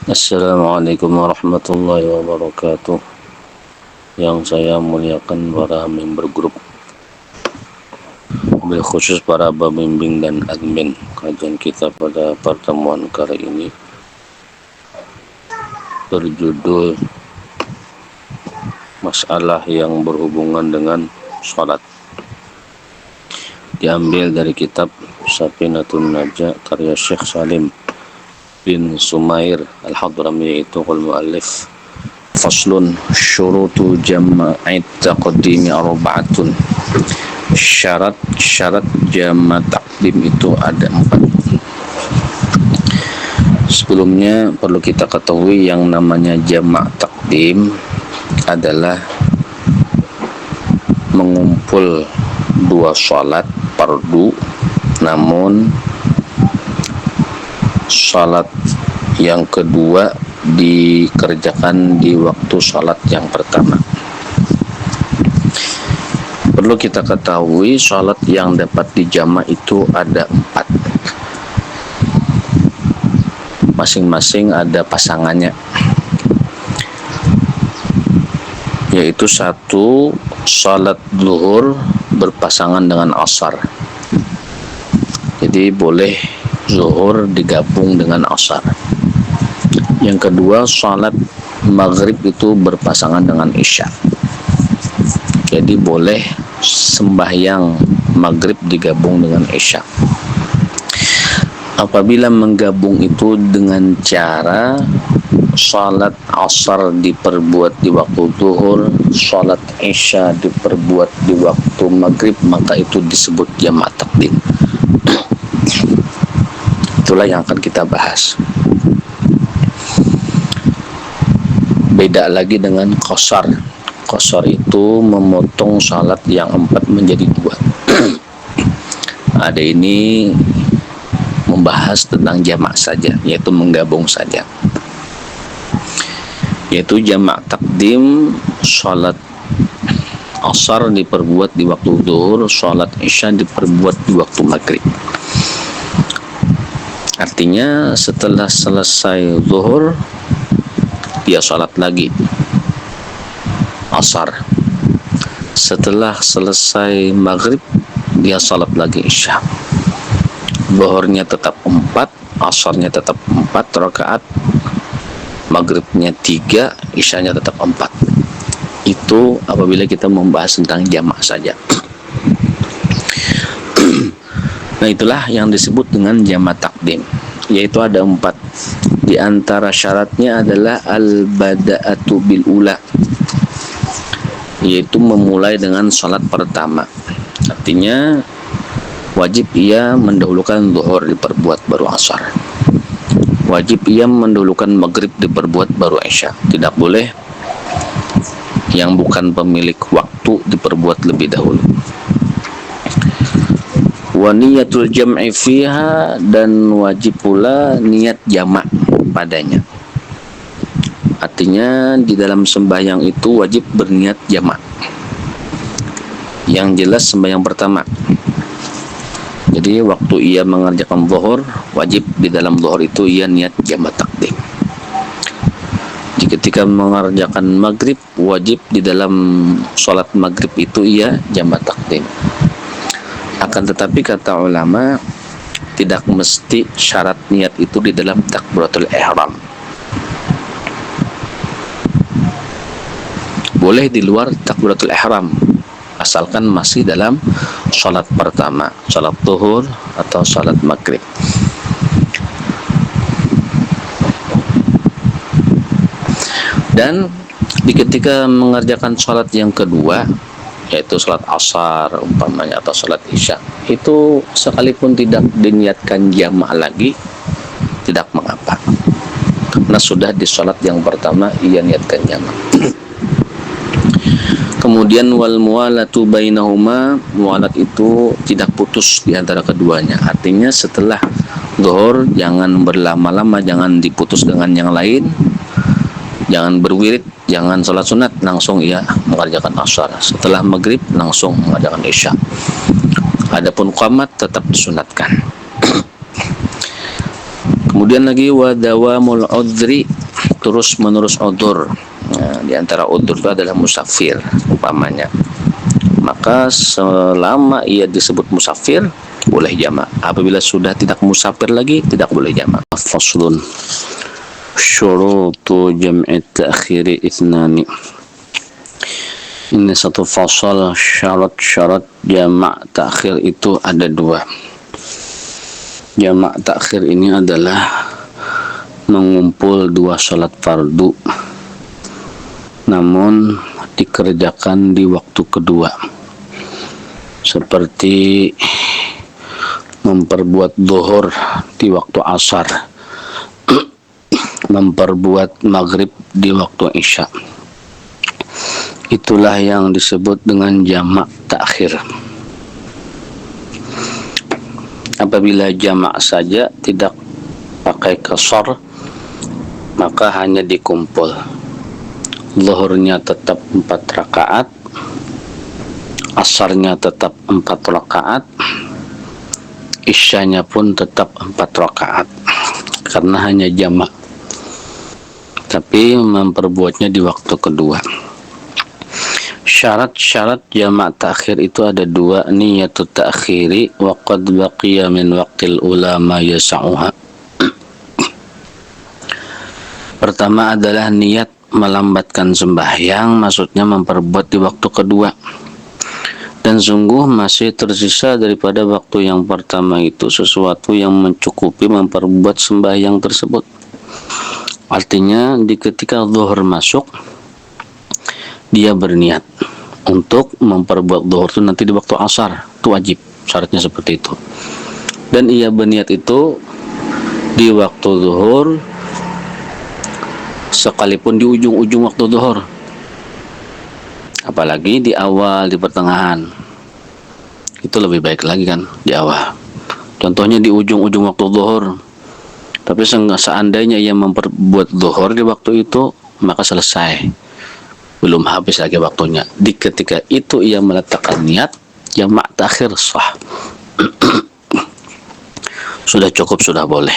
Assalamualaikum warahmatullahi wabarakatuh. Yang saya muliakan para member grup, mobil khusus para pembimbing dan admin. Kajian kita pada pertemuan kali ini berjudul masalah yang berhubungan dengan sholat. Diambil dari kitab Safinatun Najah karya Syekh Salim bin Sumair Al-Hadrami, yaitu al-muallif. Faslun syurutu jama'it taqdimi arba'atun. Syarat jama' takdim itu ada 4. Sebelumnya perlu kita ketahui yang namanya jama' takdim adalah mengumpul 2 sholat fardu, namun sholat yang kedua dikerjakan di waktu sholat yang pertama. Perlu kita ketahui sholat yang dapat dijama' itu ada 4. Masing-masing ada pasangannya, yaitu 1 sholat zuhur berpasangan dengan asar. Jadi boleh zuhur digabung dengan asar. Yang kedua, sholat maghrib itu berpasangan dengan isya. Jadi boleh sembahyang maghrib digabung dengan isya. Apabila menggabung itu dengan cara sholat asar diperbuat di waktu zuhur, sholat isya diperbuat di waktu maghrib, maka itu disebut jama' takdim. Itulah yang akan kita bahas. Beda lagi dengan qasar. Qasar itu memotong salat yang 4 menjadi 2. Ada ini membahas tentang jamak saja, yaitu menggabung saja. Yaitu jamak takdim, salat asar diperbuat di waktu zuhur, salat isya diperbuat di waktu maghrib. Artinya setelah selesai zuhur dia salat lagi asar. Setelah selesai maghrib dia salat lagi isya. Zuhurnya tetap 4, asarnya tetap 4 rakaat, maghribnya 3, isyanya tetap 4. Itu apabila kita membahas tentang jamak saja. Nah, itulah yang disebut dengan jamak takdim, yaitu ada 4. Di antara syaratnya adalah al-bada'atu bil ula, yaitu memulai dengan salat pertama. Artinya wajib ia mendahulukan zuhur diperbuat baru asar. Wajib ia mendahulukan maghrib diperbuat baru isya. Tidak boleh yang bukan pemilik waktu diperbuat lebih dahulu. Wa niyatul jam'i fiha, dan wajib pula niat jamak padanya. Artinya di dalam sembahyang itu wajib berniat jamak. Yang jelas sembahyang pertama. Jadi waktu ia mengerjakan zuhur, wajib di dalam zuhur itu ia niat jamak takdim. Ketika mengerjakan maghrib, wajib di dalam sholat maghrib itu ia jamak takdim. Akan tetapi kata ulama, tidak mesti syarat niat itu di dalam takbiratul ihram. Boleh di luar takbiratul ihram, asalkan masih dalam sholat pertama, sholat zuhur atau sholat maghrib. Dan ketika mengerjakan sholat yang kedua, yaitu sholat asar umpamanya atau sholat isya, itu sekalipun tidak diniatkan jamak lagi, tidak mengapa, karena sudah di sholat yang pertama ia niatkan jamak. Kemudian wal muwalatu bainahuma, muwalat itu tidak putus di antara keduanya. Artinya setelah zuhur jangan berlama-lama, jangan diputus dengan yang lain, jangan berwirid, jangan sholat sunat langsung ia mengerjakan asar. Setelah maghrib langsung mengerjakan isya. Adapun qamat tetap disunatkan. Kemudian lagi wa dawamul udri, terus menerus udzur. Nah, di antara udzur itu adalah musafir umpamanya. Maka selama ia disebut musafir boleh jamak. Apabila sudah tidak musafir lagi tidak boleh jamak. Faslun syurutu jam'i ta'khiri ithnani. Ini satu fasal, syarat-syarat jamak takhir itu ada dua. Jamak takhir ini adalah mengumpul dua salat fardu namun dikerjakan di waktu kedua, seperti memperbuat zuhur di waktu asar, memperbuat maghrib di waktu isya. Itulah yang disebut dengan jamak takhir. Apabila jamak saja tidak pakai qasar, maka hanya dikumpul. Zuhurnya tetap 4 rakaat, asarnya tetap 4 rakaat, isyanya pun tetap 4 rakaat, karena hanya jamak. Tapi memperbuatnya di waktu kedua. Syarat-syarat jamak takhir itu ada dua, niyatut ta'khiri wa qad baqiya min waqtil ulama yas'uha. Pertama adalah niat melambatkan sembahyang, maksudnya memperbuat di waktu kedua. Dan sungguh masih tersisa daripada waktu yang pertama itu sesuatu yang mencukupi memperbuat sembahyang tersebut. Artinya di ketika zuhur masuk, dia berniat untuk memperbuat zuhur itu nanti di waktu asar, itu wajib, syaratnya seperti itu. Dan ia berniat itu di waktu zuhur, sekalipun di ujung-ujung waktu zuhur, apalagi di awal, di pertengahan, itu lebih baik lagi kan di awal. Contohnya di ujung-ujung waktu zuhur, tapi seandainya ia memperbuat zuhur di waktu itu, maka selesai, belum habis lagi waktunya. Di ketika itu ia meletakkan niat, jamak takhir sah. Sudah cukup, sudah boleh.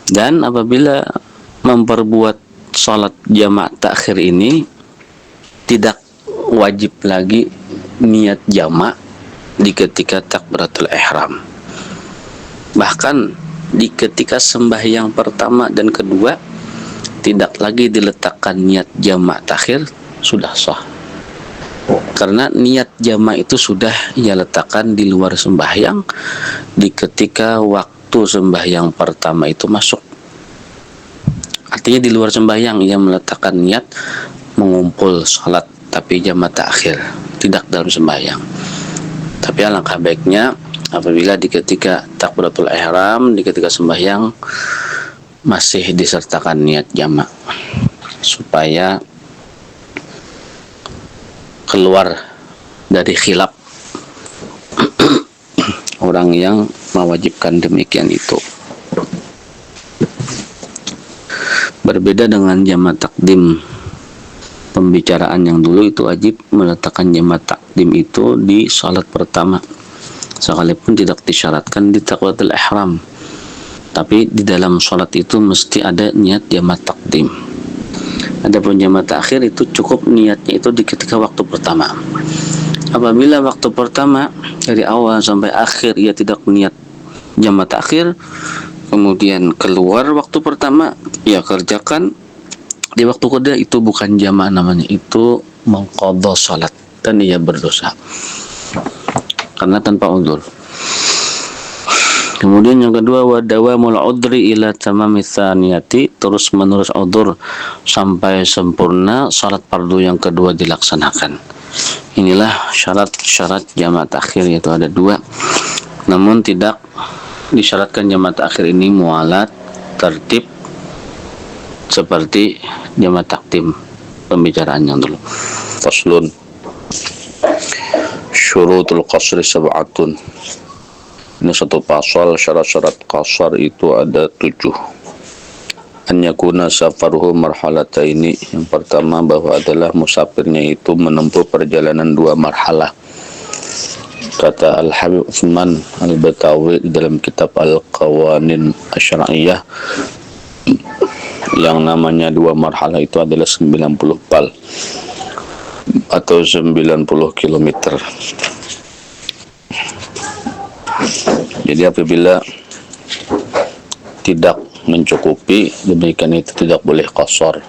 Dan apabila memperbuat salat jamak takhir ini, tidak wajib lagi niat jamak di ketika takbiratul ihram. Bahkan di ketika sembahyang pertama dan kedua tidak lagi diletakkan niat jamak takhir, sudah sah. Karena niat jamak itu sudah ia letakkan di luar sembahyang di ketika waktu sembahyang pertama itu masuk. Artinya di luar sembahyang ia meletakkan niat mengumpul salat, tapi jamak takhir, tidak dalam sembahyang. Tapi alangkah baiknya apabila di ketika takbiratul ihram, di ketika sembahyang masih disertakan niat jamak, supaya keluar dari khilaf orang yang mewajibkan demikian itu. Berbeda dengan jamak takdim, pembicaraan yang dulu itu wajib meletakkan jamak takdim itu di salat pertama, sekalipun tidak disyaratkan di takbiratul ihram. Tapi di dalam sholat itu mesti ada niat jamak takdim. Adapun jamak takhir itu cukup niatnya itu di ketika waktu pertama. Apabila waktu pertama dari awal sampai akhir ia tidak niat jamak takhir, kemudian keluar waktu pertama, ia kerjakan di waktu kedua, itu bukan jamak namanya, itu mengqadha sholat dan ia berdosa karena tanpa uzur. Kemudian yang kedua, wa dawamul udri ila tamami tsaniyati, terus menerus udzur sampai sempurna salat fardu yang kedua dilaksanakan. Inilah syarat-syarat jamak takhir, yaitu ada dua. Namun tidak disyaratkan jamak takhir ini mualat tertib seperti jamak takdim, pembicaraan yang dulu. Faslun syurutul qasri sab'atun. Ini satu pasal, syarat-syarat qasar itu ada 7. An yakuna safaruhu marhalataini. Yang pertama bahwa adalah musafirnya itu menempuh perjalanan 2 marhalah. Kata Al-Habib Utsman Al-Batawi di dalam kitab Al-Qawanin Asy-Syar'iyyah, yang namanya 2 marhalah itu adalah 90 pal atau 90 kilometer. Jadi apabila tidak mencukupi, demikian itu tidak boleh qasar.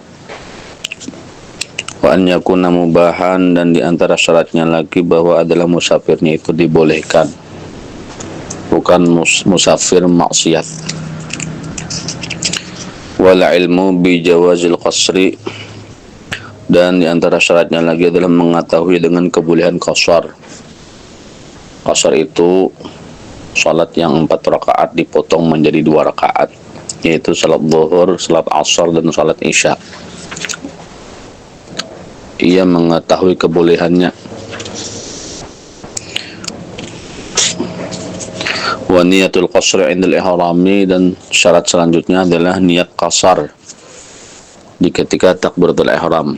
Wa an yakuna mubahan, dan diantara syaratnya lagi bahwa adalah musafirnya itu dibolehkan, bukan musafir maksiat. Wal ilmu bi jawazil qasri, dan diantara syaratnya lagi adalah mengetahui dengan kebolehan qasar. Qasar itu salat yang 4 rakaat dipotong menjadi 2 rakaat, yaitu salat zuhur, salat asar, dan salat isya. Ia mengetahui kebolehannya. Wa niyatul qasri 'indal ihrami, dan syarat selanjutnya adalah niat qasar di ketika takbiratul ihram.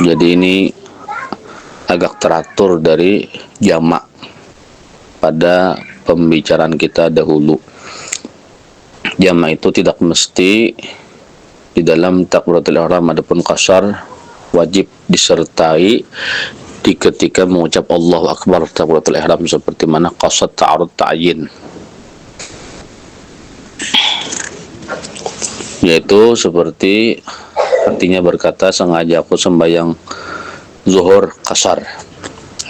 Jadi ini agak teratur dari jamak pada pembicaraan kita dahulu. Jamak itu tidak mesti di dalam takbiratul ihram, adapun qasar wajib disertai di ketika mengucap Allahu Akbar takbiratul ihram, seperti mana qasad ta'arud ta'yin, yaitu seperti artinya berkata sengaja aku sembahyang zuhur qasar,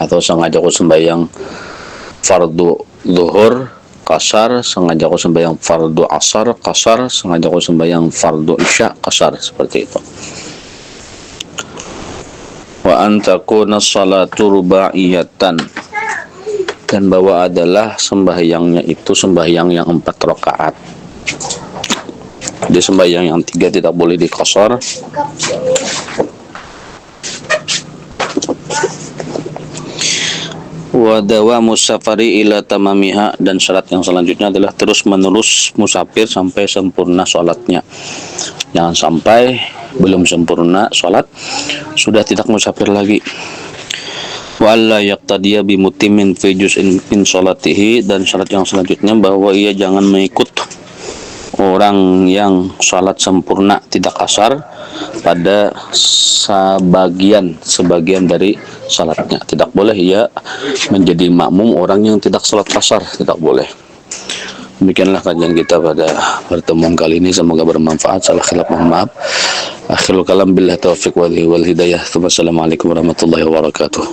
atau sengaja aku sembahyang fardu zuhur qasar, sengaja aku sembahyang fardu asar qasar, sengaja aku sembahyang fardu isya qasar, seperti itu. Wa an takuna salatu rubaiyatan, dan bahwa adalah sembahyangnya itu sembahyang yang 4 rakaat. Di sembahyang yang 3 tidak boleh diqasar. Wa dawamu safari ila tamamiha, dan syarat yang selanjutnya adalah terus menerus musafir sampai sempurna salatnya. Jangan sampai belum sempurna salat sudah tidak musafir lagi. Wa alla yaqtadiya bi mutimmin fi juz'in min salatihi, dan syarat yang selanjutnya bahwa ia jangan mengikut orang yang salat sempurna tidak qasar pada sebagian dari salatnya. Tidak boleh ia menjadi makmum orang yang tidak salat qasar, tidak boleh. Demikianlah kajian kita pada pertemuan kali ini, semoga bermanfaat. Salah khilaf mohon maaf. Akhirul kalam billahi taufiq wal hidayah. Wassalamualaikum warahmatullahi wabarakatuh.